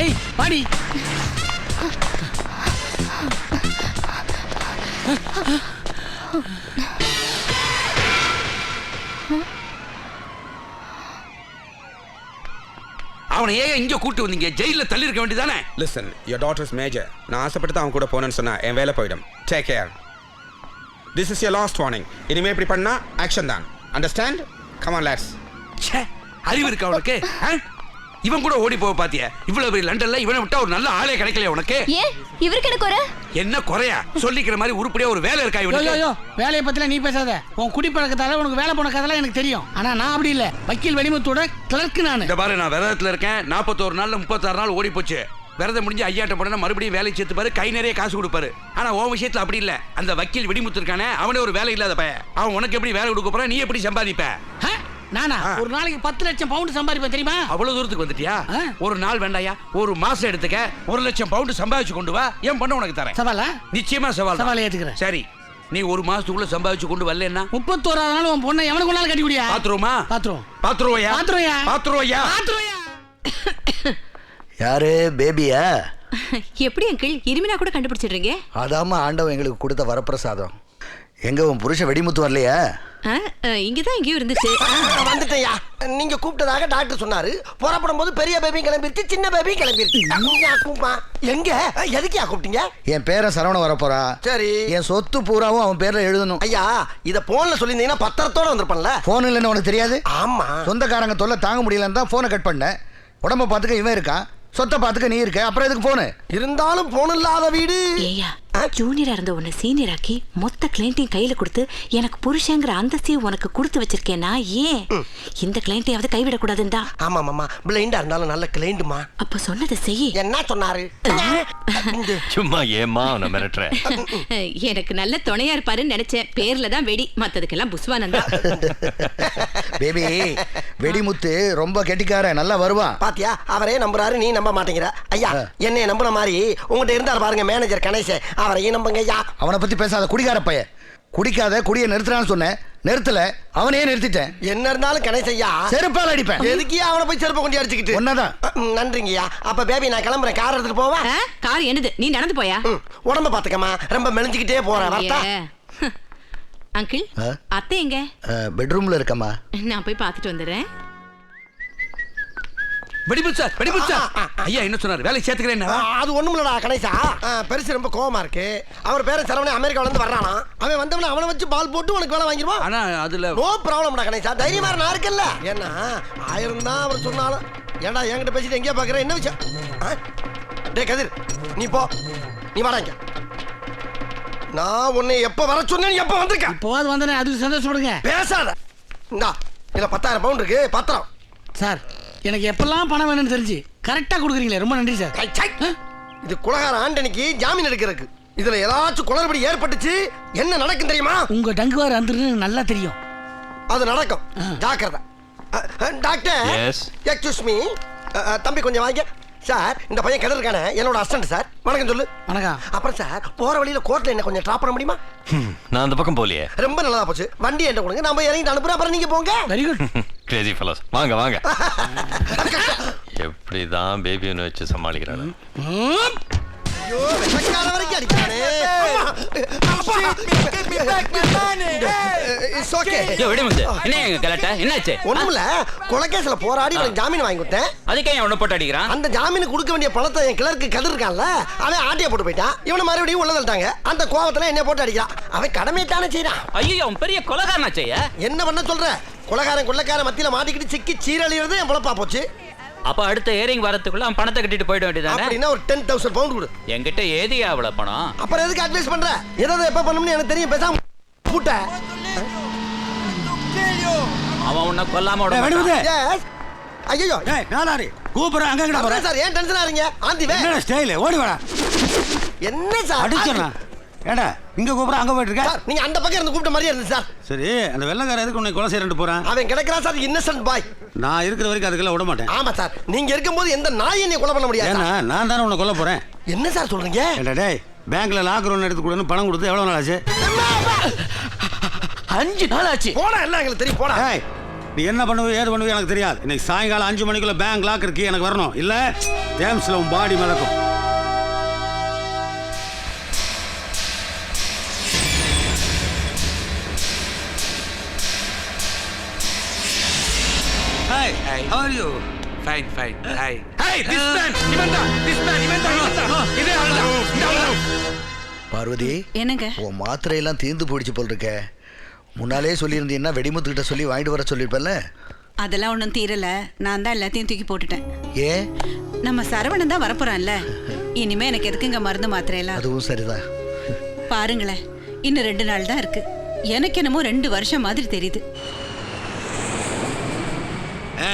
ஏய் பாடி. அவனை ஏன் இங்க கூட்டி வந்தீங்க? ஜெயில தள்ளி இருக்க வேண்டியதானே? Listen, your daughter is major. நான் ஆசைப்பட்டு தான் அவன் கூட போனேன்னு சொன்னா என் வேலை போயிடும். Take care. This is your last warning. இனிமே இப்படி பண்ணா ஆக்ஷன் தான். Understand? Come on lads. ச்சே, அறிவு இருக்கா உனக்கு? இவன் கூட ஓடி போக பாத்தியா? இவ்வளவு பெரிய லண்டன்ல இவனை விட்டா ஒரு நல்ல ஆளே கிடைக்கல உனக்கு. ஏன் இவருக்கு என்ன குறை? என்ன குறையா? சொல்லிக்கிற மாதிரி உருப்படியா ஒரு வேலை இருக்கா இவனுக்கு? யோ வேலைய பத்தில நீ பேசாத. உன் குடிப்பழக்கத்தால உனக்கு வேலை போன கதெல்லாம் எனக்கு தெரியும். ஆனா நான் அப்படி இல்ல. வக்கீல் வெடிமுத்தோட கிளர்க் நானு. இந்த பாரு, நான் விரதத்துல இருக்கேன். 41 நாள்ல 36 நாள் ஓடி போச்சு. விரதம் முடிஞ்சு ஐயாட்ட போனா மறுபடியும் வேலை சேர்த்து பாரு, கை நிறைய காசு கொடுப்பாரு. ஆனா உன் விஷயத்துல அப்படி இல்ல. அந்த வக்கீல் வெடிமுத்து இருக்கானே, அவனே ஒரு வேலை இல்லாத பையன். அவன் உனக்கு எப்படி வேலை கொடுக்க போறான்? நீ எப்படி சம்பாதிப்ப? நானா ஒரு நாளைக்கு 10 லட்சம் பவுண்ட் சம்பாதிப்பேன் தெரியுமா? அவ்வளவு தூரத்துக்கு வந்துட்டியா? ஒரு நாள் வேண்டாயா, ஒரு மாசம் எடுத்துக்க. 1 லட்சம் பவுண்ட் சம்பாதிச்சு கொண்டு வா. ஏன் பண்ண உனக்கு தரேன். சவாலா? நிச்சயமா சவால். சவாலை ஏத்துக்கிறேன். சரி, நீ ஒரு மாசத்துக்குள்ள சம்பாதிச்சு கொண்டு வரலன்னா 31ஆவது நாள் உன் பொண்ணை எவனுக்கு நாள் கட்டி குடியா? பாத்துருவோமா? பாத்துருவோயா? யாரு பேபியா? எப்படி அங்கிள் இருமினா கூட கண்டுபிடிச்சிடுறீங்க? அதாம ஆண்டவன் எங்களுக்கு கொடுத்த வரப்பிரசாதம். எங்க உன் புருஷன் வெடிமுத்து வரலையா? இங்கதான் எங்கேயும் இருந்துச்சு. வந்துட்டேயா. நீங்க கூப்பிட்டதாக டாக்டர் சொன்னாரு. புறப்படும் போது பெரிய பேபி கிளம்பிருச்சு, சின்ன பேபி கிளம்பிருச்சு. எங்க எதுக்கியா கூப்பிட்டீங்க? என் பேரன் சரவணன் வரப்போறா. சரி. என் சொத்து பூராவும் அவன் பேர்ல எழுதணும். ஐயா, இத போன்ல சொல்லியிருந்தீங்கன்னா பத்திரத்தோட வந்திருப்பேன்ல. போன் இல்லைன்னு உனக்கு தெரியாது? ஆமா. சொந்தக்காரங்க தொல்லை தாங்க முடியலன்னு தான் போனை கட் பண்ணேன். உடம்ப பாத்துக்க இவன் இருக்கான், சொத்தை பாத்துக்க நீ இருக்க, அப்புறம் எதுக்கு போனு? இருந்தாலும் போன் இல்லாத வீடு. ஏயா, ஜூனியரா இருந்த உன்னை சீனியர் ஆக்கி மொத்த கிளைண்ட்டையும் கையில கொடுத்து எனக்கு புருஷங்கிற அந்தஸ்தையும் உனக்கு கொடுத்து வச்சிருக்கேன்னா ஏன் இந்த கிளைண்ட்டையாவது கைவிடக்கூடாதுண்டா? ஆமா மாமா, பிளைண்டா இருந்தாலும் நல்ல கிளைண்ட்மா. அப்ப சொன்னதை செய். என்ன சொன்னாரு? சும்மா ஏமா அவனை மிரட்டுற? எனக்கு நல்ல துணையா இருப்பாருன்னு நினைச்சேன். பேர்ல தான் வெடி, மத்ததுக்கெல்லாம் புஸ்வானந்தா. பேபி, வெடிமுத்து ரொம்ப கெட்டிக்கார, நல்லா வருவான். பாத்தியா, அவரே நம்புறாரு, நீ நம்ப மாட்டேங்கிற. ஐயா, என்னைய நம்புற மாதிரி உங்ககிட்ட இருந்தாரு பாருங்க மேனேஜர் கணேஷ், அவரையும் நம்புங்க ஐயா. அவனை பத்தி பேசாத, குடிகார பையன். குடிக்காத, குடியை நிறுத்துறான்னு சொன்னேன், நிறுத்தல, அவனையே நிறுத்திட்டேன். என்ன இருந்தாலும் கணேஷ் ஐயா செருப்பால் அடிப்பேன். எதுக்கியா அவனை போய் செருப்பை கொண்டு அடிச்சுக்கிட்டு? ஒன்னதான். நன்றிங்கய்யா. அப்ப பேபி நான் கிளம்புறேன், கார் எடுத்துட்டு போவா? கார் என்னது, நீ நடந்து போயா? உடம்ப பாத்துக்கமா, ரொம்ப மெலிஞ்சுக்கிட்டே போறேன். வரட்டா? அங்கிள், அத்தை எங்க? பெட்ரூம்ல இருக்கம்மா. நான் போய் பார்த்துட்டு வந்துடுறேன். வெடிமுத்து ஐயா என்ன சொன்னாரு? வேலை சேர்த்துக்கிறேன். அது ஒண்ணுமில்லடா கணேசா, பெருசு ரொம்ப கோவமா இருக்கு. அவர் பேர சரவணே அமெரிக்கால இருந்து வர்றானா. அவன் வந்தவன அவனை வச்சு பால் போட்டு உனக்கு வேலை வாங்கிடுவான். ஆனா அதுல நோ ப்ராப்ளம்டா கணேசா, தைரியமா நான் இருக்கேன்ல. ஏன்னா 1000 தான் அவர் சொன்னாலும். ஏன்டா என்கிட்ட பேசிட்டு எங்கேயா பாக்குற? என்ன விஷயம்? டேய் கதிர், நீ போ, நீ வாடாங்க. நான் உன்னை எப்ப வர சொன்னேன், எப்ப வந்திருக்க? இப்போவாது வந்தனே, அதுக்கு சந்தோஷப்படுங்க. பேசாத. இந்தா, இதுல 10,000 பவுண்ட் இருக்கு, பத்திரம். சார், எனக்கு எப்பெல்லாம் பணம் வேணும்னு தெரிஞ்சு கரெக்டா கொடுக்குறீங்களே, ரொம்ப நன்றி சார். இது குலகார ஆண்டனிக்கு ஜாமீன் எடுக்கிறதுக்கு. இதுல ஏதாச்சும் குளறுபடி ஏற்பட்டுச்சு என்ன நடக்கும் தெரியுமா? உங்க டங்குவார் வந்துருன்னு நல்லா தெரியும். அது நடக்கும், ஜாக்கிரதை. டாக்டர், எக்ஸ்கியூஸ் மீ, தம்பி கொஞ்சம் வாங்க. சார், இந்த பையன் கதிர் இருக்கானே, என்னோட அசிஸ்டன்ட் சார். வணக்கம் சொல்லு. வணக்கம். அப்புறம் சார், போற வழியில கோர்ட்ல என்ன கொஞ்சம் டிராப் பண்ண முடியுமா? நான் அந்த பக்கம் போலியே. ரொம்ப நல்லதா போச்சு. வண்டி என்கிட்ட கொடுங்க, நான் போய் இறங்கி அனுப்புறேன், அப்புறம் நீங்க போங்க. Very good. கிரேசி ஃபெலோஸ், வாங்க வாங்க. எப்படிதான் பேபின்னு வச்சு சமாளிக்கிறாங்க. ஐயோ, வெள்ளக்கார வரைக்கும் அடிக்கானே. It's okay. யோ வெடிமுத்து, என்ன எங்க கலட்ட? என்னாச்சு? ஒண்ணுமில்ல, கொலைகேஸ்ல போராடி அவனுக்கு ஜாமீன் வாங்கி கொடுத்தேன். அதுக்கே அவனை போட்டு அடிக்கிறான். அந்த ஜாமீனுக்கு கொடுக்க வேண்டிய பணத்தை என் கிளர்க்கு கதிர் இருக்கான்ல, அவன் ஆட்டியா போட்டு போயிட்டான். இவனை மறுபடியும் உள்ள தள்ளிட்டாங்க. அந்த கோவத்துல என்ன போட்டு அடிக்கிறான். அவன் கடமையை தானே செய்யறான். ஐயோ, அவன் பெரிய கொலைகாரனாச்சே. என்ன பண்ண சொல்ற? கொலைகாரன் கொள்ளைக்காரன் மத்தியில மாட்டிக்கிட்டு சிக்கி சீரழிறது என் பொழப்பா போச்சு. அப்ப அடுத்த ஏரிங் வரதுக்குள்ள அவன் பணத்தை கட்டிட்டு போயிட வேண்டியதானே? அப்படின்னா ஒரு 10,000 பவுண்ட் கொடு. என்கிட்ட ஏதியா அவ்வளவு பணம்? அப்புறம் எதுக்கு அட்வைஸ் பண்ற? ஏதாவது எப்ப பண்ணணும்னு எனக்கு தெரியும், பேசாம கூட்ட. அவன் உன்னை கொல்லாம விட மாட்டான். எஸ். ஐயோ, டேய் நானாரி கூப்பற அங்க கிட்ட போற. சார் ஏன் டென்ஷனா இருக்கீங்க? ஆந்தி வே. என்ன ஸ்டைல்? ஓடி வாடா. என்ன சார்? அடிச்சனா? ஏடா இங்க கூப்பற அங்க போயிட்டு இருக்க? சார், நீங்க அந்த பக்கம் இருந்து கூப்பிட்ட மாதிரியே இருந்துச்சு சார். சரி, அந்த வெள்ளக்கார எதுக்கு உன்னை கொலை செய்யறன்னு போறான்? அவன் கிடைக்கிறான் சார், இன்னசென்ட் பாய். நான் இருக்கிற வரைக்கும் அதுக்கெல்லாம் விட மாட்டேன். ஆமா சார், நீங்க இருக்கும்போது எந்த நாய் என்னை கொலை பண்ண முடியாது. ஏன்னா நான் தானே உன்னை கொல்ல போறேன். என்ன சார் சொல்றீங்க? ஏடா டேய், பேங்க்ல லாக்கர் ஒன்னு எடுத்து கொடுன்னு பணம் கொடுத்து எவ்வளவு நாள் ஆச்சு? 5 நாள் ஆச்சு. போடா, எல்லாம் எங்களுக்கு தெரியும், போடா. ஏய், நீ என்ன பண்ணுவ ஏது பண்ணுவ எனக்கு தெரியாது. இன்னைக்கு சாயங்காலம் 5 மணிக்குள்ள பேங்க் லாக் இருக்கு, எனக்கு வரணும். இல்ல தேம்ஸ்ல உன் பாடி மிதக்கும். Hi, how are you? Fine, fine. Hi. Hey, this man. This man. இதே ஆளுதான். பார்வதி, என்னங்க? உன் மாத்திரையெல்லாம் தீர்ந்து போயிடுச்சு போல் இருக்க. முன்னாலே சொல்லியிருந்தீங்கன்னா வெடிமுத்துக்கிட்ட சொல்லி வாங்கிட்டு வர சொல்லியிருப்பேன்ல. அதெல்லாம் ஒன்றும் தீரல. நான் தான் எல்லாத்தையும் தூக்கி போட்டுட்டேன். ஏன்? நம்ம சரவணன் தான் வரப்போறான்ல. இனிமே எனக்கு எதுக்குங்க மருந்து மாத்திரையெல்லாம்? அதுவும் சரிதான். பாருங்களேன், இன்னும் 2 நாள் தான் இருக்கு. எனக்கு என்னமோ 2 வருஷம் மாதிரி தெரியுது.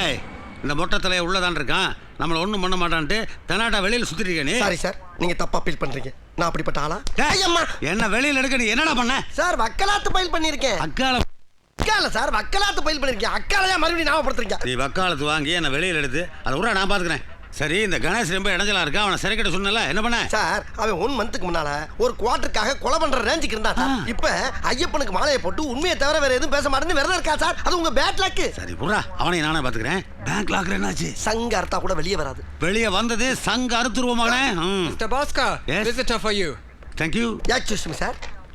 ஏய், இந்த மொட்டை தலையை உள்ளதான் இருக்கான், நம்மளை ஒன்றும் பண்ண மாட்டான்ட்டு தெனாட்டா வெளியில் சுத்திட்டு இருக்க நீ. சாரி சார், நீங்க தப்பா ஃபீல் பண்றீங்க. நான் அப்படிப்பட்ட ஆளா? ஐயம்மா, என்ன வெளியில் எடுக்க நீ என்னடா பண்ண? சார் வக்கலாத்து பயில் பண்ணியிருக்கேன். அக்கால சார் வக்கலாத்து பயில் பண்ணியிருக்கேன். அக்காலையா மறுபடியும் ஞாபகப்படுத்துறீங்க? நீ வக்காலத்து வாங்கி என்னை வெளியில் எடுத்து அதை விட நான் பார்த்துக்கிறேன். சரி, இந்த கணேஷ் ரொம்ப இடைஞ்சலா இருக்கா, அவனை சிறைக்கிட்ட சொன்னல, என்ன பண்ண? சார், அவன் 1 மந்த்துக்கு முன்னால ஒரு குவார்ட்டருக்காக கொலை பண்ற ரேஞ்சுக்கு இருந்தான் சார். இப்ப ஐயப்பனுக்கு மாலையை போட்டு உண்மையை தவிர வேற எதுவும் பேச மாட்டேன்னு விரதம் இருக்கா சார். அது உங்க பேட் லக். சரி புறா, அவனை நானே பாத்துக்கிறேன். பேங்க் லாக்கர் என்னாச்சு? சங்க அர்த்தா கூட வெளியே வராது. வெளியே வந்தது சங்க அறுத்துருவோமானே. Mr. Bhaskar, visitor for you. Thank you. Excuse me sir,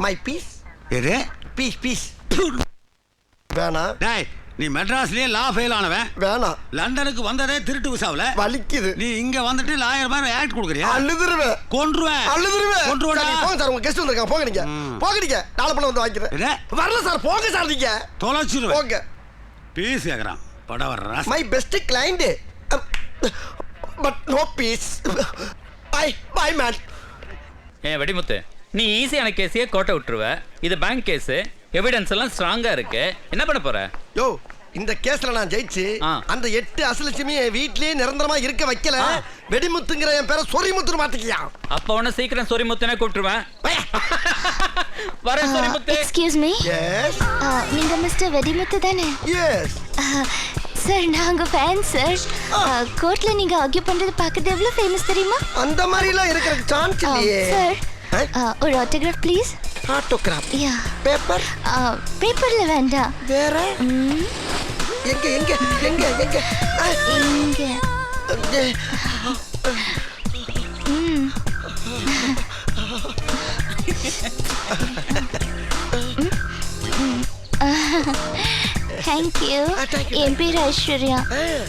my piece. எது? Piece. வேணா. டேய், நீ மெட்ராஸ்லயே லா ஃபெயில் ஆனவன். வேணா. லண்டனுக்கு வந்ததே திருட்டு விசாவுல. வலிக்குது. நீ இங்க வந்துட்டு லாயர் மாதிரி ஆக்ட் கொடுக்குறியா? அழுதுருவேன். கொன்றுவேன். கொன்றுவேடா. போங்க சார், உங்க கெஸ்ட் வந்திருக்காங்க. போங்க நீங்க. போங்க நீங்க. நாளை பண்ண வந்து வாங்கிக்கிறேன். வரல சார், போங்க சார் நீங்க. தொலைச்சிருவேன். போங்க. பீஸ் கேக்குறான். பட வர்றா. My best client. But no peace. Bye man. ஏன் வெடிமுத்து, நீ ஈஸியான கேஸையே கோட்டை விட்டுருவ. இது பேங்க் கேஸ், எவிடன்ஸ் எல்லாம் ஸ்ட்ராங்கா இருக்கு. என்ன பண்ண போற? யோ, இந்த கேஸ்ல நான் ஜெயிச்சு அந்த 8 அசலட்சுமி வீட்லயே நிரந்தரமா இருக்க வைக்கல. வெடிமுத்துங்கிற என் பேரை சொரிமுத்துன்னு மாத்திக்கியா? அப்ப உன்ன சீக்கிரம் சொரிமுத்துனே கூப்பிட்டுருவேன். வரேன் சொரிமுத்து. Excuse me. எஸ். நீங்க மிஸ்டர் வெடிமுத்து தானே? எஸ். சார், நான் உங்க ஃபேன் சார். கோர்ட்ல நீங்க ஆர்கியூ பண்றது பார்க்கிறது எவ்வளவு ஃபேமஸ் தெரியுமா? அந்த மாதிரி எல்லாம் இருக்கிறதுக்கு சான்ஸ் இல்லையே. சார், ஒரு autograph please. Autograph? Yeah. Paper? பேப்பர்ல வேண்டாம். வேற? எங்க? இங்க. Thank you. என் பேர் ஐஸ்வர்யா.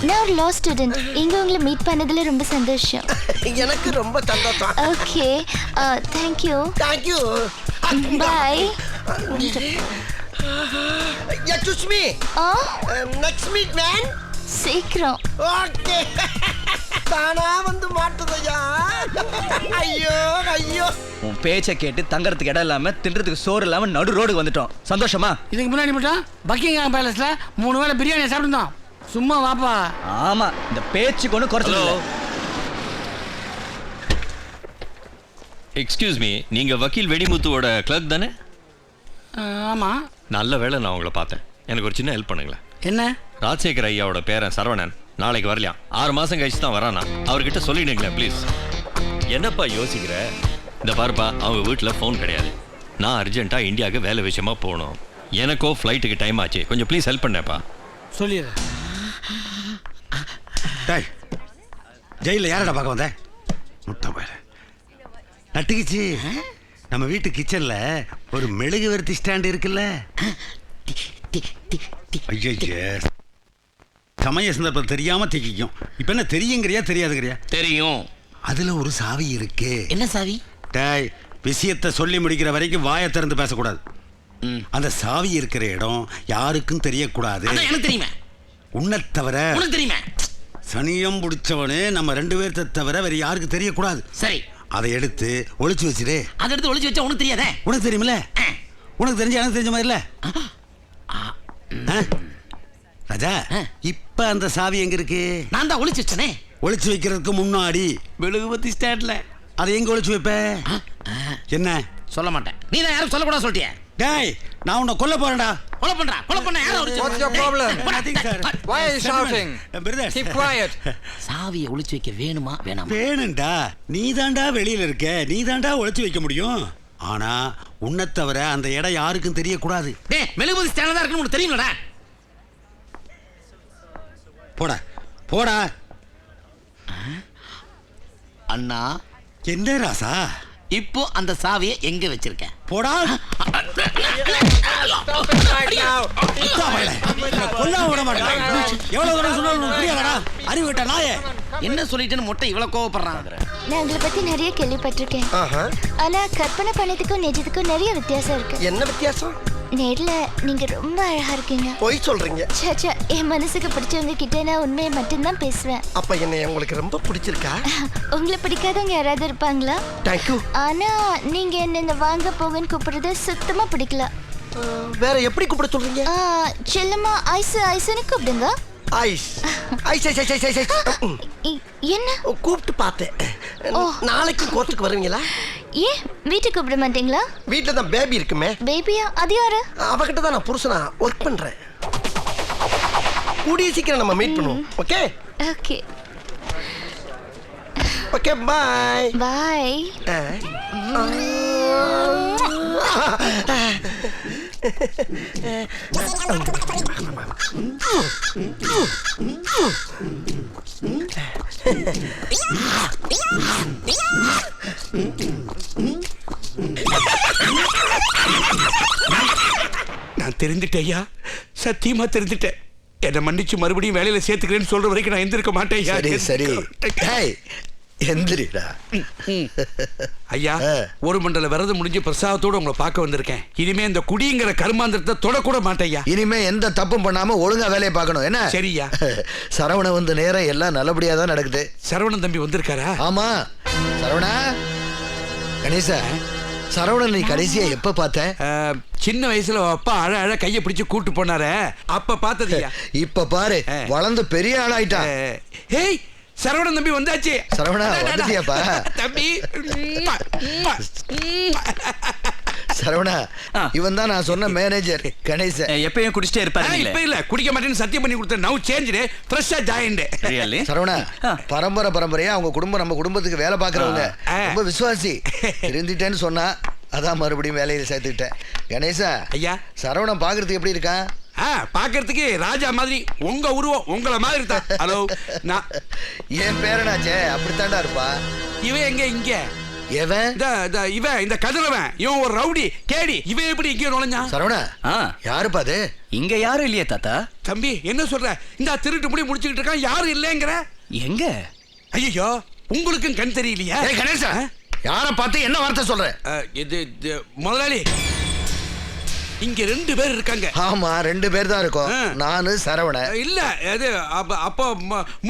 நான் ஒரு லா ஸ்டூடெண்ட். இங்க உங்களை மீட் பண்ணதுல ரொம்ப சந்தோஷம். எனக்கு ரொம்ப சந்தோஷம். Okay, thank you. Thank you. Bye. Excuse me. Next meet man. சீக்கிரம். ஓகே. தானா வந்து மாட்டுதையா? ஐயோ. உன் பேச்சை கேட்டு தங்கறதுக்கு இடம் இல்லாம தின்றதுக்கு சோறு இல்லாம நடு ரோடுக்கு வந்துட்டோம். சந்தோஷமா? இதுக்கு முன்னாடி மட்டும் பக்கிங்ஹாம் பேலஸ்ல 3 வேளை பிரியாணி சாப்பிட்டுருந்தோம். சும்மா வாப்பா. ஆமா, இந்த பேச்சுக்கு ஒன்றும் குறைச்சல. எக்ஸ்கியூஸ் மீ, நீங்க வக்கீல் வெடிமுத்துவோட கிளர்க் தானே? ஆமா. நல்ல வேளை நான் உங்களை பார்த்தேன். எனக்கு ஒரு சின்ன ஹெல்ப் பண்ணுங்களேன். என்ன? ராஜசேகர் ஐயாவோட பேரன் சரவணன் நாளைக்கு வரலையாம். 6 மாசம் கழிச்சு தான் வரானா. அவர்கிட்ட சொல்லிடுங்களேன் ப்ளீஸ். என்னப்பா யோசிக்கிற? இந்த பாருப்பா, அவங்க வீட்டில் ஃபோன் கிடையாது. நான் அர்ஜென்ட்டாக இந்தியாவுக்கு வேலை விஷயமா போகணும். எனக்கோ ஃப்ளைட்டுக்கு டைம் ஆச்சு. கொஞ்சம் ப்ளீஸ் ஹெல்ப் பண்ணேப்பா. சொல்லிடுறேன். டேய், ஜெயிலில் யாரடா பார்க்க வந்தேன்? முட்டை போயிட நட்டுக்குச்சு. நம்ம வீட்டு கிச்சனில் ஒரு மெழுகுவர்த்தி ஸ்டாண்டு இருக்குல்ல? ஐயோ, சமய சந்தர்ப்பம் தெரியாம திக்கும். இப்ப என்ன தெரியுங்கிறியா தெரியாதுங்கிறியா? தெரியும். அதுல ஒரு சாவி இருக்கு. என்ன சாவி? டேய், விஷயத்தை சொல்லி முடிக்கிற வரைக்கும் வாயை திறந்து பேசக்கூடாது. அந்த சாவி இருக்கிற இடம் யாருக்கும் தெரியக்கூடாது. எனக்கு தெரியுமே. உன்னை தவிர. உனக்கு தெரியுமே. சனியம் பிடிச்சவனே நம்ம 2 பேர்த்த தவிர வேற யாருக்கும் தெரியக்கூடாது. சரி, அதை எடுத்து ஒளிச்சு வச்சிரு. அதை எடுத்து ஒளிச்சு வச்சா உனக்கு தெரியாதே. உனக்கு தெரியுமில்ல? உனக்கு தெரிஞ்ச எனக்கு தெரிஞ்ச மாதிரி இல்ல? ராஜா, இப்ப அந்த சாவி எங்க இருக்கு? நான் தான் ஒளிச்சு வச்சனே. ஒளிச்சு வைக்கிறதுக்கு முன்னாடி மெழுகுவர்த்தி ஸ்டாண்ட்ல. அதை எங்க ஒளிச்சு வைப்ப? என்ன? சொல்ல மாட்டேன். நீ தான் யாரும் சொல்லக்கூடாது சொல்லிட்டிய. டேய், நான் உன்னை கொல்ல போறேன்டா. கொலை பண்ண யாரை ஒளிச்சு? What's your problem? Nothing, sir. Why are you shouting? Keep quiet. சாவியை ஒளிச்சு வைக்க வேணுமா வேணாமா? வேணும்டா. நீ தாண்டா வெளியில இருக்க, நீ தாண்டா ஒளிச்சு வைக்க முடியும். ஆனா உன்னை தவிர அந்த இடம் யாருக்கும் தெரியக்கூடாது. டேய், மெழுகுவர்த்தி ஸ்டாண்ட்ல தான் இருக்குன்னு உனக்கு தெரியும்லடா. போடா போடா. அண்ணா என்ன ராசா இப்போ அந்த சாவியை எங்க வச்சிருக்கேன்? போடா. அறிவு விட்ட நாயே. என்ன சொல்லிட்டேன்னு மொட்டை இவ்வளவு கோவப்படுறான்? நான் உங்களை பத்தி நிறைய கேள்விப்பட்டிருக்கேன். ஆனா கற்பனை பண்ணதுக்கும் நிஜத்துக்கும் நிறைய வித்தியாசம் இருக்கு. என்ன வித்தியாசம்? நேர்ல நீங்க ரொம்ப அழகா இருக்கீங்க. போய் சொல்றீங்க. சாச்சா, என் மனசுக்கு பிடிச்சவங்க கிட்ட நான் உண்மையை மட்டும்தான் பேசுவேன். அப்ப என்ன உங்களுக்கு ரொம்ப பிடிச்சிருக்கா? உங்களை பிடிக்காதவங்க யாராவது இருப்பாங்களா? தேங்க்யூ. ஆனா நீங்க என்ன இந்த வாங்க போங்கன்னு கூப்பிடுறது சுத்தமா பிடிக்கல. வேற எப்படி கூப்பிட சொல்றீங்க? செல்லம்மா ஐஸ் ஐஸ்னு கூப்பிடுங்க. Ice ice ice ice ice ice. என்ன கூப்பிட்டு பார்த்தேன். நாளைக்கு கோர்ட்டுக்கு வருவீங்களா? ஏன் வீட்டுக்கு கூப்பிட மாட்டீங்களா? வீட்டில் தான் பேபி இருக்குமே. பேபியா? அது யாரு? அவகிட்ட தான் நான் புருஷனா ஒர்க் பண்றேன். கூடிய சீக்கிரம் நம்ம மீட் பண்ணுவோம். ஓகே ஓகே ஓகே பாய் பாய். நான் தெரிஞ்சுட்டேன் ஐயா, சத்தியமா தெரிஞ்சுட்டேன். என்னை மன்னிச்சு மறுபடியும் வேலையில சேர்த்துக்கிறேன்னு சொல்ற வரைக்கும் நான் எந்திருக்க மாட்டேன் ஐயா. சரி எந்திரிடா. ஐயா, ஒரு மண்டல விரதம் முடிஞ்சு பிரசாதத்தோட உங்களை பார்க்க வந்திருக்கேன். இனிமே இந்த குடிங்கிற கருமாந்திரத்தை தொடக்கூட மாட்டேன் ஐயா. இனிமே எந்த தப்பும் பண்ணாம ஒழுங்கா வேலையை பார்க்கணும். என்ன? சரியா? சரவண வந்து நேரம் எல்லாம் நல்லபடியா தான் நடக்குது. சரவணன் தம்பி வந்திருக்காரா? ஆமா. சரவணா, கணேசா, சரவணன் நீ கடைசியா எப்ப பார்த்த? சின்ன வயசுல அப்பா அழ அழ கையை பிடிச்சு கூட்டு போனாரு, அப்ப பார்த்ததுயா. இப்ப பாரு, வளர்ந்து பெரிய ஆளாயிட்டான். ஏய், சரவணன் தம்பி வந்தாச்சு. சரவணா வந்துட்டியாப்பா? தம்பி சரவணா, இவன் தான் நான் சொன்ன மேனேஜர் கணேசன். எப்பயும் குடிச்சிட்டே இருப்பாரு. இப்ப இல்ல, குடிக்க மாட்டேன்னு சத்தியம் பண்ணி கொடுத்தேன். நவ சேஞ்ச், ஃப்ரெஷ்ஷா ஜாயின்ட். சரவணா, பரம்பரையா அவங்க குடும்பம் நம்ம குடும்பத்துக்கு வேலை பாக்குறவங்க, ரொம்ப விசுவாசி. இருந்துட்டேன்னு சொன்னா அதான் மறுபடியும் வேலையில சேர்த்துக்கிட்டேன். கணேசா ஐயா, சரவணன் பாக்குறதுக்கு எப்படி இருக்கான்? பாக்குறதுக்கு ராஜா மாதிரி, உங்க உருவம் உங்கள மாதிரி தான். ஹலோ, நான் என் பேரனாச்சே, அப்படித்தாண்டா இருப்பா. இவன் எங்க இங்க? இவன் இந்த கதிரவன், இவன் ஒரு ரவுடி கேடி. இவன் எப்படி இங்க நுழைஞ்சான்? சரவணா, யாருப்பா அது? இங்க யாரும் இல்லையே தாத்தா. தம்பி என்ன சொல்ற? இந்த திருட்டு முடி முடிச்சுக்கிட்டு இருக்கான், யாரும் இல்லைங்கிற. எங்க? ஐயோ, உங்களுக்கும் கண் தெரியலையா? கணேசா, யார பார்த்து என்ன வார்த்தை சொல்ற? இது முதலாளி, இங்க 2 பேர் இருக்காங்க. ஆமா, 2 பேர் தான் இருக்கோம். நானு சரவண. இல்ல, அது அப்போ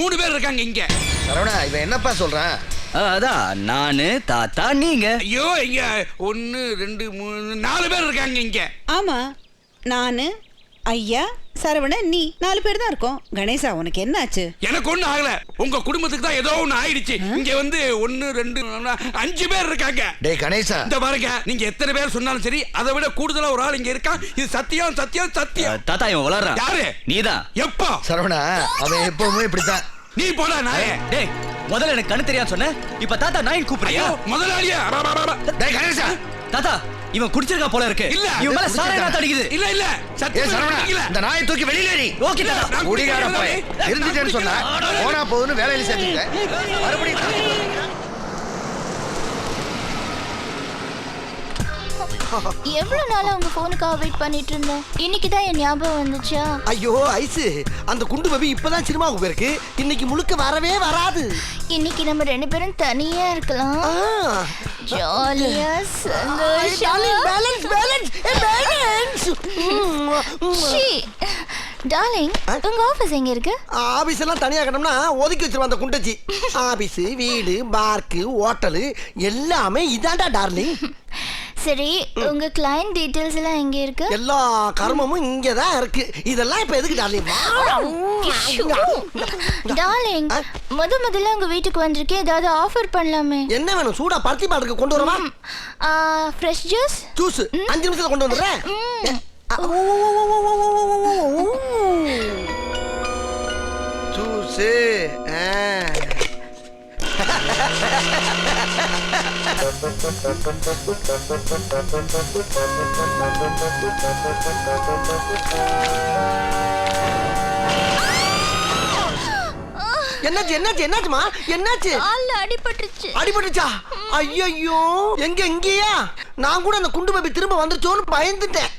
3 பேர் இருக்காங்க இங்க. சரவணா, இவன் என்னப்பா சொல்றான்? அதான் நானு, தாத்தா, நீங்க. ஐயோ, இங்க 1 2 3 4 பேர் இருக்காங்க இங்க. ஆமா, நானு, ஐயா, சரவணன், நீ 4 பேர் தான் இருக்கோம். கணேசா, உனக்கு என்ன ஆச்சு? எனக்கு ஒண்ணு ஆகல, உங்க குடும்பத்துக்கு தான் ஏதோ ஒண்ணு ஆயிடுச்சு. இங்க வந்து 1 2 5 பேர் இருக்காங்க. டேய் கணேசா, இந்த பாருங்க, நீங்க எத்தனை பேர் சொன்னாலும் சரி, அதை விட கூடுதலா ஒரு ஆள் இங்க இருக்கான். இது சத்தியம் சத்தியம் சத்தியம். தாத்தா, இவன் வளர்றான். யாரு? நீதான். எப்போ? சரவணா, அவன் எப்பவுமே இப்படித்தான். நீ போடா நாயே. டேய், முதல்ல எனக்கு கண்ணு தெரியாது சொன்ன, இப்ப தாத்தா நாயின் கூப்பிடுறியா? முதலாளியா? டேய் கணேசா, தாத்தா, இவன் குடிச்சிருக்கா போல இருக்கு. இல்ல, இவன் மேல சாராயம் தடிக்குது. இல்ல இல்ல, சத்தியம் சரவணா, இந்த நாயை தூக்கி வெளியில எறி. ஓகே தாத்தா. குடிகார போய் இருந்துட்டேன்னு சொன்னா போனா போகுதுன்னு வேலையில சேர்த்துட்டேன். மறுபடியும் எவ்வளவு நாளா உங்க போனுக்காக வெயிட் பண்ணிட்டு இருந்தேன். இன்னைக்கு தான் என் ஞாபகம் வந்துச்சா? ஐயோ ஐஸ், அந்த குண்டு பபி இப்பதான் சினிமாவுக்கு போயிருக்கு. இன்னைக்கு முழுக்க வரவே வராது. இன்னைக்கு நம்ம 2 பேரும் தனியா இருக்கலாம். ஜாலியா சந்தோஷமா. டார்லிங், உங்க ஆபீஸ் எங்க இருக்கு? ஆபீஸ் எல்லாம் தனியா கட்டணும்னா ஒதுக்கி வச்சிருவான் அந்த குண்டச்சி. ஆபீஸ், வீடு, பார்க்கு, ஹோட்டலு எல்லாமே இதாண்டா டார்லிங். சரி, உங்க கிளையன்ட் டீடைல்ஸ் எல்லாம் எங்க இருக்கு? எல்லா கர்மமும் இங்க தான் இருக்கு. இதெல்லாம் இப்ப எதுக்கு டார்லிங்? டார்லிங், முதல்ல உங்க வீட்டுக்கு வந்திருக்கேன், ஏதாவது ஆஃபர் பண்ணலாமே. என்ன வேணும்? சூடா பருத்தி பாட்டுக்கு கொண்டு வரவா? Fresh juice. ஜூஸ் 5 நிமிஷத்துல கொண்டு வந்துடுறேன். ஜூஸ் என்னாச்சுமா என்னாச்சு? கால்ல அடிபட்டுச்சு. அடிபட்டுச்சா? ஐயோ எங்கேயா? நான் கூட அந்த குண்டு பேபி திரும்ப வந்துச்சோன்னு பயந்துட்டேன்.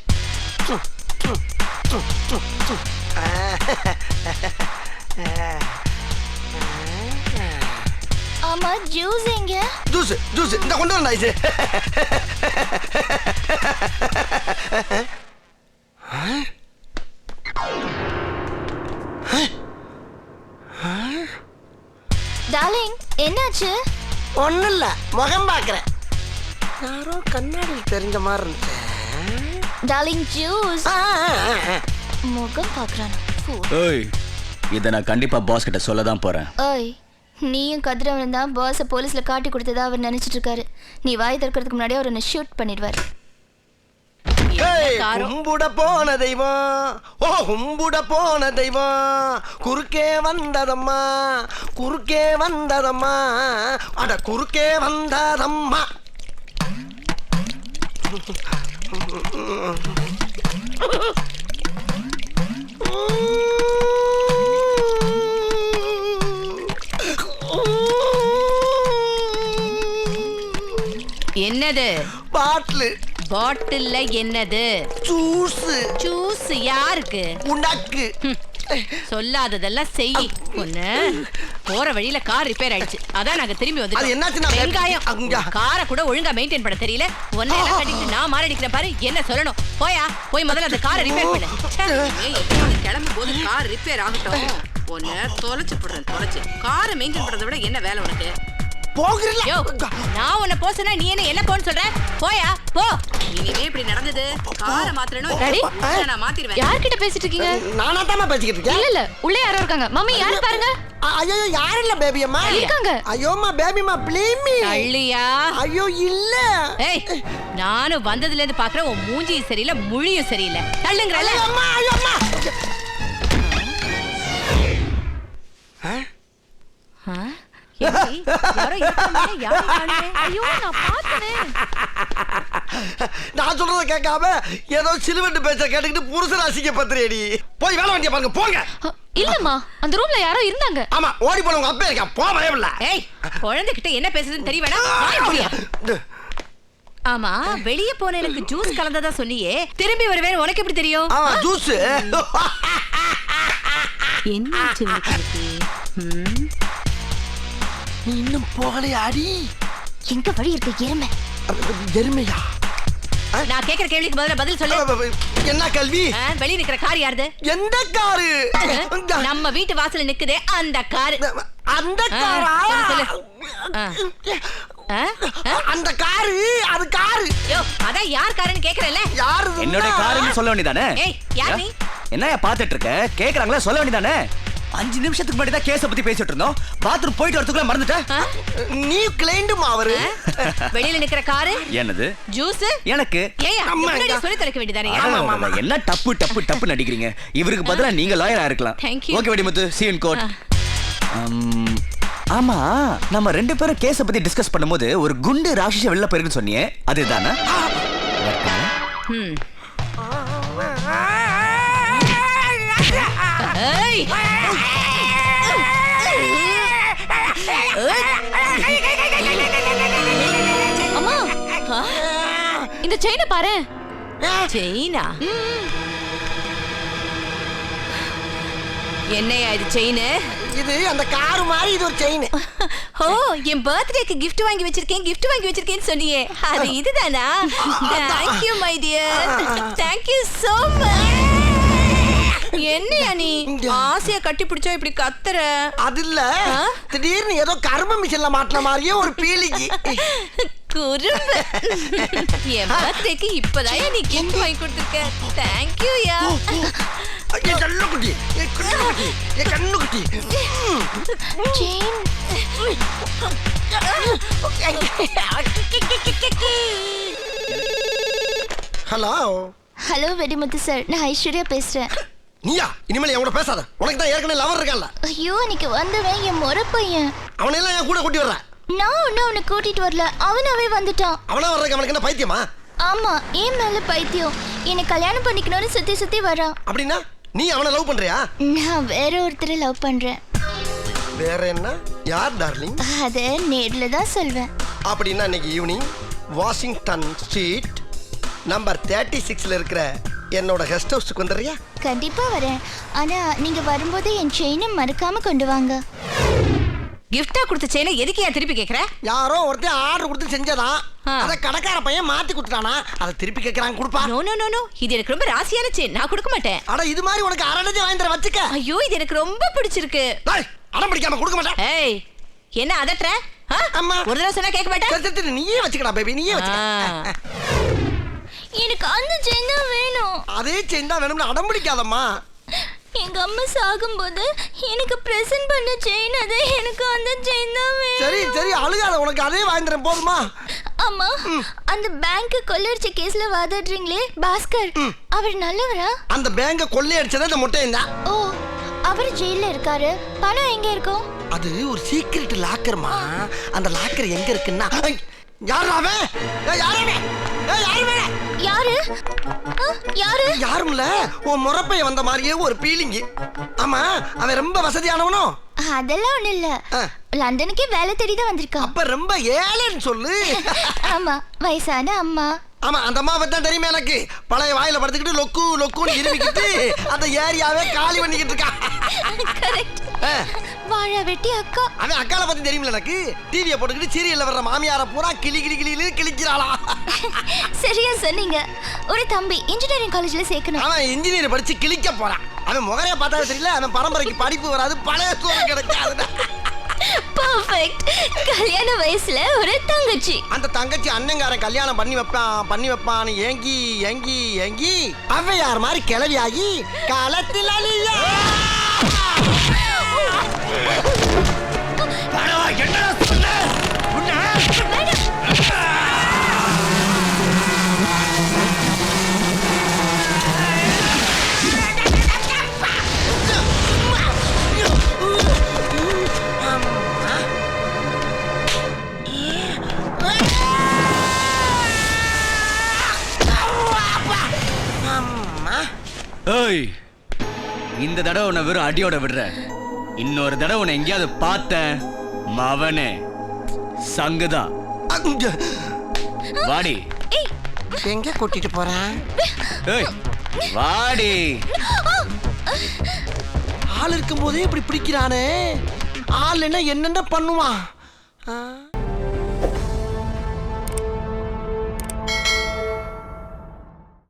ஆமா ஜூஸ் எங்க? ஜூஸ் இந்த கொண்டு வரேன் ஐஸ். டார்லிங் என்னாச்சு? ஒண்ணும் இல்ல, முகம் பாக்குறேன். யாரோ கண்ணாடியில் தெரிஞ்ச மாதிரி இருந்துச்சு. Darling juice. முகம் பாக்குறானா? ஏய் இத நான் கண்டிப்பா பாஸ் கிட்ட சொல்ல தான் போறேன். ஏய் நீயும் கதிரவன் தான் பாஸை போலீஸ்ல காட்டி கொடுத்ததா அவர் நினைச்சிட்டு இருக்காரு. நீ வாய் திறக்கிறதுக்கு முன்னாடி அவர் என்ன ஷூட் பண்ணிடுவார். கும்பிட போன தெய்வம், ஓ கும்பிட போன தெய்வம், குறுக்கே வந்ததம்மா, குறுக்கே வந்ததம்மா, அட குறுக்கே வந்ததம்மா. என்னது? பாட்டில். பாட்டில்ல என்னது? ஜூஸ். ஜூஸ் யாருக்கு? உனக்கு. சொல்லாததெல்லாம் செய். ஒண்ணு போற வழியில கார் ரிப்பேர் ஆயிடுச்சு, அதான் நாங்க திரும்பி அது வந்துட்டோம். என்னாச்சுன்னா வெங்காயம் காரை கூட ஒழுங்கா மெயின்டைன் பண்ண தெரியல. ஒன்னே எல்லாம் கட்டிட்டு நான் மாரடிக்கிறேன் பாரு. என்ன சொல்லணும்? போய் முதல்ல அந்த காரை ரிப்பேர் பண்ணு. கிளம்பும் போது கார் ரிப்பேர் ஆகட்டும். ஒன்னு தொலைச்சு போடுறேன். தொலைச்சு காரை மெயின்டைன் பண்றதை விட என்ன வேலை உனக்கு? போகிறீங்களா? நான் உன்னை போக சொன்னா நீ என்ன போன்னு சொல்ற? போயா போ. இனிமே இப்படி நடந்தது காரை மாத்திரணும். நான் மாத்திடுவேன். யார்கிட்ட பேசிட்டு இருக்கீங்க? நானா தான் பேசிக்கிட்டு இருக்கேன். இல்ல உள்ளே யாரோ இருக்காங்க. மம்மி யாரு பாருங்க. ஐயோ யார் இல்ல பேபி அம்மா இருக்காங்க. ஐயோமா பேபி அம்மா ப்ளீஸ் மீ. அள்ளியா? ஐயோ இல்ல. ஏய் நானும் வந்ததுல இருந்து பாக்குறேன் உன் மூஞ்சியும் சரியில்லை முழியும் சரியில்லை. தள்ளுங்கறல. அம்மா ஐயோ அம்மா. நான் சொல்றத கேட்காம ஏதோ சிலுவண்டு பேச்ச கேட்டுக்கிட்டு புருஷன் அசிங்க பத்திரேடி. போய் வேலை வண்டிய பாருங்க போங்க. இல்லம்மா அந்த ரூம்ல யாரோ இருந்தாங்க. ஆமா ஓடி போன உங்க அப்பா இருக்கா. போ பயமில்ல. ஏய் குழந்தைகிட்ட என்ன பேசுறதுன்னு தெரியவேடா. ஆமா வெளிய போன எனக்கு ஜூஸ் கலந்ததா சொன்னியே, திரும்பி வருவேன் உனக்கு எப்படி தெரியும்? ஜூஸ் என்னாச்சு உங்களுக்கு? நீ இன்னும் போகலையா அடி? எங்க வழி இருக்கு எருமை? எருமையா? நான் கேக்குற கேள்விக்கு பதில் சொல்லு. என்ன கல்வி? வெளிய நிக்கிற கார் யாருது? எந்த காரு? நம்ம வீட்டு வாசல்ல நிக்குதே அந்த கார். அந்த காரா? சொல்லு. அந்த காரு அது காரு. யோ அதான் யார் காருன்னு கேக்குறல. யாரு? என்னோட காருன்னு சொல்ல வேண்டியதானே? ஏய் யார் நீ? என்னைய பாத்துட்டு இருக்க? கேக்குறாங்களா சொல்ல வேண்டியதானே? 5 நிமிஷத்துக்கு முன்னாடி தான் கேஸ பத்தி பேசிட்டு இருந்தோம். பாத்ரூம் போயிட்டு வரதுக்குள்ள மறந்துட்டேன். நீ கிளைண்டுமா அவரு? வெளியில நிக்கிற காரு என்னது? ஜூஸ் எனக்கு. ஏயா முன்னாடி சொல்லி தரக்க வேண்டியதானே? என்ன டப்பு நடிக்கிறீங்க? இவருக்கு பதிலா நீங்க லாயரா இருக்கலாம். Okay Vedimuthu, see you in court. ஆமா நம்ம 2 பேரும் கேஸ பத்தி டிஸ்கஸ் பண்ணும்போது ஒரு குண்டு ராட்சச வெளில போயிருக்குன்னு சொன்னியே, அதுதானா? ஏய் அம்மா இந்த செயினை பாரு. செயினா? என்னையா இது செயின்? இது அந்த கார் மாதிரி இது ஒரு செயின். ஓ என் பர்த்டேக்கு gift வாங்கி வச்சிருக்கேன்னு சொன்னியே, அது இதுதானா? Thank you my dear. Thank you so much. என்னையா நீ ஆசையா கட்டி பிடிச்சா இப்படி கத்துற? அது இல்ல திடீர்னு ஏதோ கர்ம மிஷின்ல மாட்டின மாதிரியே ஒரு பீலிங்கி. குறும்பு. என் பர்த்டேக்கு இப்பதான் நீ gift வாங்கி கொடுத்திருக்க. Thank you yeah. N Kannukutti, N Kannukutti, N Kannukutti. Hello hello Vedimuthu sir, நான் ஐஸ்வர்யா பேசுறேன். நீயா? இனிமேல் என் கூட பேசாத. உனக்கு தான் ஏற்கனவே லவர் இருக்கான்ல. ஐயோ இன்னைக்கு வந்தவன் என் முறை பையன். அவனெல்லாம் என் கூட கூட்டி வர்ற. நான் ஒன்னும் அவனை கூட்டிட்டு வரல, அவனாவே வந்துட்டான். அவனா வர்றதுக்கு அவனுக்கு என்ன பைத்தியமா? ஆமா ஏன் மேல பைத்தியம். என்னை கல்யாணம் பண்ணிக்கணும்னு சுத்தி வரான். அப்படின்னா நீ அவனை லவ் பண்றியா? நான் வேற ஒருத்தரை லவ் பண்றேன். வேற என்ன? யார் டார்லிங்? அத நேர்ல தான் சொல்வேன். அப்படின்னா இன்னைக்கு ஈவினிங் வாஷிங்டன் ஸ்ட்ரீட் நம்பர் 36ல இருக்கிற என்னோட கெஸ்ட் ஹவுஸ்க்கு வந்துடுறியா? கண்டிப்பா வரேன். ஆனா நீங்க வரும்போது என் செயினை மறக்காம கொண்டு வாங்க. கிஃப்டா கொடுத்த செயினை எதுக்கு ஏன் திருப்பி கேக்குற? யாரோ ஒருத்தன் ஆர்டர் கொடுத்து செஞ்சதான். அத கடைக்கார பையன் மாத்தி கொடுத்தானா? அத திருப்பி கேக்குறாங்க கொடுப்பா. நோ நோ நோ நோ, இது எனக்கு ரொம்ப ராசியான செயின். நான் கொடுக்க மாட்டேன். அட இது மாதிரி உனக்கு அரடஜே வாங்கி தர வச்சுக்க. ஐயோ இது எனக்கு ரொம்ப பிடிச்சிருக்கு. டேய் அடம் பிடிக்காம கொடுக்க மாட்டேன். ஏய் என்ன அதட்ற? அம்மா ஒரு தடவை சொன்னா கேட்க மாட்டேன். நீயே வச்சுக்கடா பேபி, நீயே வச்சுக்க. எனக்கு அந்த செயின் தான் வேணும். அதே செயின் தான் வேணும்னு அடம் பிடிக்காதம்மா. எங்க அம்மா சாகும்போது எனக்கு பிரசன்ட் பண்ண செயின் அது. எனக்கு அந்த செயின் தான் வேணும். சரி சரி அழுகாத, உனக்கு அதே வாங்கி தரேன் போதுமா? அம்மா அந்த பேங்க் கொள்ளையடிச்ச கேஸ்ல வாதாடுறீங்களே பாஸ்கர், அவர் நல்லவரா? அந்த பேங்க கொள்ளையடிச்சதே இந்த முட்டையன் தான். ஓ அவர் ஜெயில்ல இருக்காரு. பணம் எங்க இருக்கும்? அது ஒரு சீக்ரெட் லாக்கர்மா. அந்த லாக்கர் எங்க இருக்குன்னா யாரு அவன்? யாரு யாரு? யாரும்ல உன் முறப்பைய வந்த மாதிரியே ஒரு பீலிங். ஆமா அவன் ரொம்ப வசதியானவனோ? அதெல்லாம் ஒண்ணு இல்ல, லண்டனுக்கே வேலை தேடி தான் வந்திருக்கான். அப்ப ரொம்ப ஏழைன்னு சொல்லு. ஆமா வயசான அம்மா. ஆமா அந்த அம்மா பத்தி தான் தெரியுமா எனக்கு. பழைய வாயில படுத்துக்கிட்டு லொக்கு லொக்குன்னு இருமிக்கிட்டு அந்த ஏரியாவே காலி பண்ணிக்கிட்டு இருக்கான். கரெக்ட். வாழை வெட்டி அக்கா. அவன் அக்கால பத்தி தெரியுமில்ல எனக்கு. டிவியை போட்டுக்கிட்டு சீரியல்ல வர்ற மாமியார பூரா கிளி கிளி கிளியில கிளிக்கிறாளா. சரியா சொன்னீங்க. ஒரு தம்பி இன்ஜினியரிங் காலேஜ்ல சேர்க்கணும். அவன் இன்ஜினியர் படிச்சு கிளிக்க போறான். அவன் முகரைய பார்த்தாலும் தெரியல, அவன் பரம்பரைக்கு படிப்பு வராது, பழைய சோறு கிடைக்காது. பெர்ஃபெக்ட். கல்யாண வயசுல ஒரு தங்கச்சி. அந்த தங்கச்சி அண்ணங்காரன் கல்யாணம் பண்ணி வைப்பான்னு ஏங்கி ஏங்கி ஏங்கி அவன் யார் மாதிரி கிளவி ஆகி காலத்தில் அழியா. ஏய் இந்த தடவை உன்னை வெறும் அடியோட விடுற. இன்னொரு தடவை உன்னை எங்கேயாவது பார்த்தேன் மவனே சங்குதா. வாடி. எங்க கூட்டிட்டு போறேன்? ஏய் வாடி. ஆள் இருக்கும் போதே இப்படி பிடிக்கிறானே. ஆள் என்ன என்னென்ன பண்ணுவான்?